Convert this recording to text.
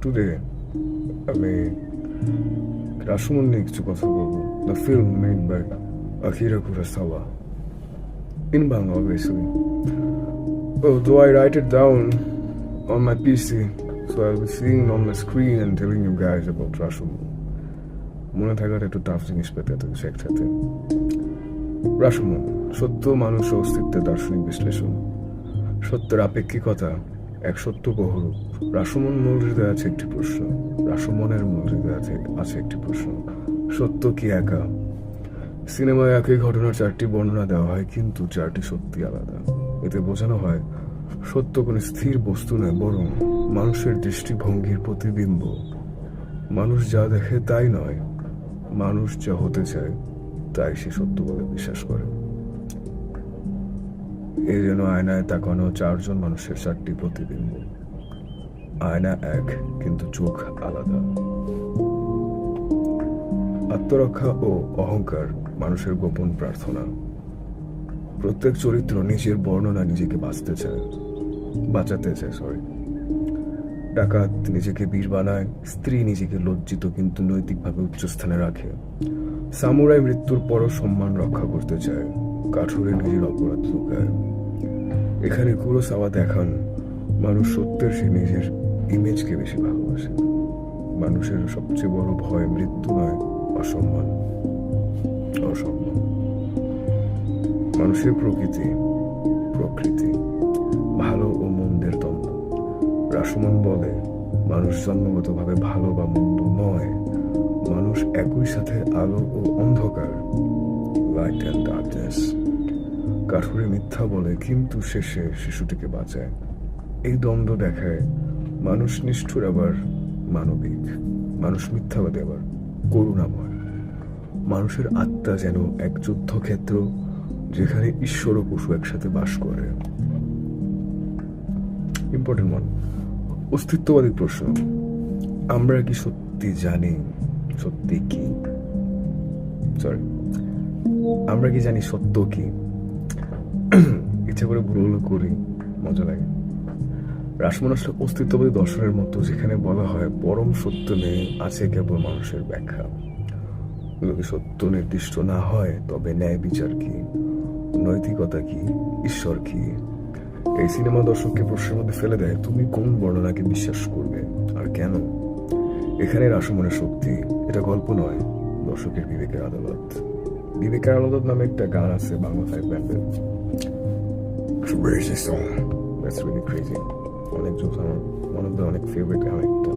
Today আমি রাশমন নিয়ে কিছু কথা বলবো। The film made by Akira Kurosawa in Bangla, obviously. Though I write it down on my PC, so I'll be seeing on my screen and telling you guys about Rashomon. মনে থাকার একটু tough জিনিস পেতে একসাথে। রাশমন সত্য মানুষ ও অস্তিত্বের দার্শনিক বিশ্লেষণ, সত্যের আপেক্ষিকতা, এক সত্য বহুরূপ। রাশমন মূল হৃদয়ে আছে একটি প্রশ্ন, রাশমনের মূল হৃদয়ে আছে একটি প্রশ্ন, সত্য কি একা? সিনেমায় একই ঘটনার চারটি বর্ণনা দেওয়া হয়, কিন্তু চারটি সত্যি আলাদা। এতে বোঝানো হয় সত্য কোনো স্থির বস্তু নয়, বরং মানুষের দৃষ্টিভঙ্গির প্রতিবিম্ব। মানুষ যা দেখে তাই নয়, মানুষ যা হতে চায় তাই সে সত্য বলে বিশ্বাস করে। এই যেন আয়নায় তাকানো চারজন মানুষের চারটি প্রতিবিম্ব। আয়না এক, কিন্তু চোখ আলাদা। আত্মরক্ষা ও অহংকার মানুষের গোপন প্রার্থনা। প্রত্যেক চরিত্র নিজের বর্ণনা নিজেকে বাঁচাতে চায়। ডাকাত নিজেকে বীর বানায়, স্ত্রী নিজেকে লজ্জিত কিন্তু নৈতিকভাবে উচ্চস্থানে রাখে। সামুরাই মৃত্যুর পরও সম্মান রক্ষা করতে চায়, কাঠুরে নিজের অপরাধ লুকায়। এখানে কুরোসাওয়া দেখান মানুষ সত্যের সে নিজের ইমেজকে বেশি ভালোবাসে। মানুষের সবচেয়ে বড় ভয় মৃত্যু নয়, অসম্মান। মানুষের প্রকৃতি ভালো ও মন্দের দ্বন্দ্ব। রাশমন বলে মানুষ জন্মগতভাবে ভালো বা মন্দ নয়, মানুষ একই সাথে আলো ও অন্ধকার, লাইট অ্যান্ড ডার্কনেস। কাঠুরে মিথ্যা বলে কিন্তু শেষে শিশুটিকে বাঁচায়। এই দ্বন্দ্ব দেখায় মানুষ নিষ্ঠুর আবার মানবিক, মানুষ মিথ্যাবাদী আবার করুণাময়। মানুষের আত্মা যেন এক যুদ্ধক্ষেত্র, যেখানে ঈশ্বর ও পশু একসাথে বাস করে। ইম্পর্টেন্ট ওয়ান, অস্তিত্ববাদী প্রশ্ন। আমরা কি সত্যি জানি আমরা কি জানি সত্য কি? ইচ্ছা করে ভুল করি, মজা লাগে। রাশমন আসলে অস্তিত্ববাদী দর্শনের মতো, যেখানে বলা হয় পরম সত্য নেই, আছে কেবল মানুষের ব্যাখ্যা। যদি সত্য নির্দিষ্ট না হয় তবে ন্যায় বিচার কি, নৈতিকতা কি, ঈশ্বর কি? এই সিনেমা দর্শককে প্রশ্নের মধ্যে ফেলে দেয়, তুমি কোন বর্ণনাকে বিশ্বাস করবে আর কেন? এখানে রাশমনের শক্তি, এটা গল্প নয়, দর্শকের বিবেকের আদালত। বিবেকের আদালত নামে একটা গান আছে বাংলা 5 ব্যান্ডের, crazy song, that's really crazy। অনেক জোস, আমার one of the অনেক ফেভারিট গান একটা।